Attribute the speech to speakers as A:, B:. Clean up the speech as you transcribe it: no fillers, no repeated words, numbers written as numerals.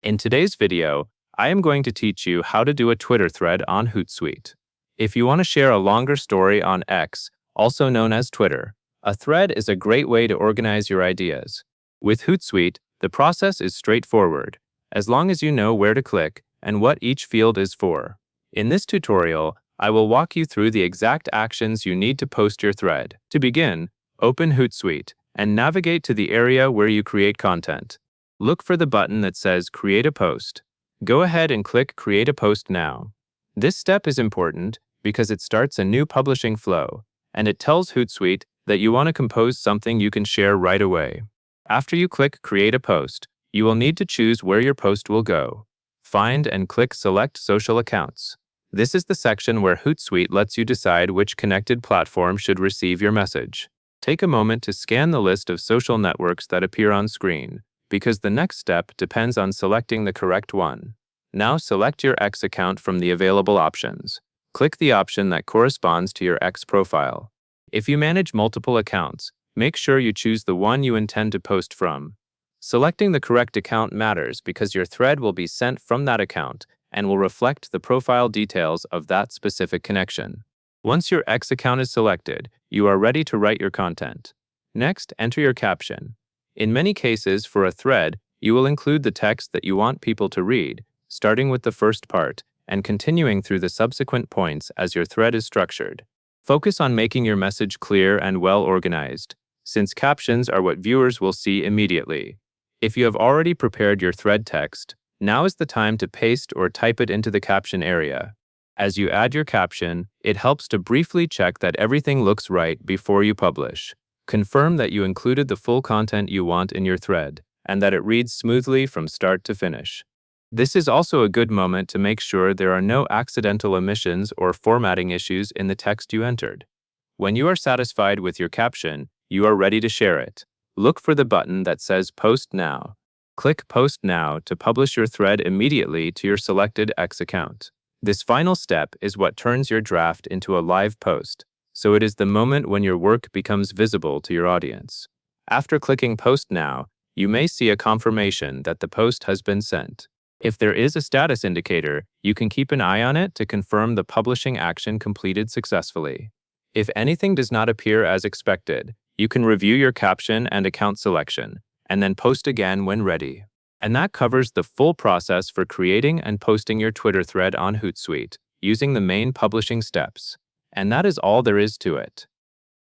A: In today's video, I am going to teach you how to do a Twitter thread on Hootsuite. If you want to share a longer story on X, also known as Twitter, a thread is a great way to organize your ideas. With Hootsuite, the process is straightforward, as long as you know where to click and what each field is for. In this tutorial, I will walk you through the exact actions you need to post your thread. To begin, open Hootsuite and navigate to the area where you create content. Look for the button that says Create a Post. Go ahead and click Create a Post now. This step is important because it starts a new publishing flow, and it tells Hootsuite that you want to compose something you can share right away. After you click Create a Post, you will need to choose where your post will go. Find and click Select Social Accounts. This is the section where Hootsuite lets you decide which connected platform should receive your message. Take a moment to scan the list of social networks that appear on screen, because the next step depends on selecting the correct one. Now select your X account from the available options. Click the option that corresponds to your X profile. If you manage multiple accounts, make sure you choose the one you intend to post from. Selecting the correct account matters because your thread will be sent from that account and will reflect the profile details of that specific connection. Once your X account is selected, you are ready to write your content. Next, enter your caption. In many cases, for a thread, you will include the text that you want people to read, starting with the first part and continuing through the subsequent points as your thread is structured. Focus on making your message clear and well organized, since captions are what viewers will see immediately. If you have already prepared your thread text, now is the time to paste or type it into the caption area. As you add your caption, it helps to briefly check that everything looks right before you publish. Confirm that you included the full content you want in your thread, and that it reads smoothly from start to finish. This is also a good moment to make sure there are no accidental omissions or formatting issues in the text you entered. When you are satisfied with your caption, you are ready to share it. Look for the button that says Post Now. Click Post Now to publish your thread immediately to your selected X account. This final step is what turns your draft into a live post, so it is the moment when your work becomes visible to your audience. After clicking Post Now, you may see a confirmation that the post has been sent. If there is a status indicator, you can keep an eye on it to confirm the publishing action completed successfully. If anything does not appear as expected, you can review your caption and account selection, and then post again when ready. And that covers the full process for creating and posting your Twitter thread on Hootsuite, using the main publishing steps. And that is all there is to it.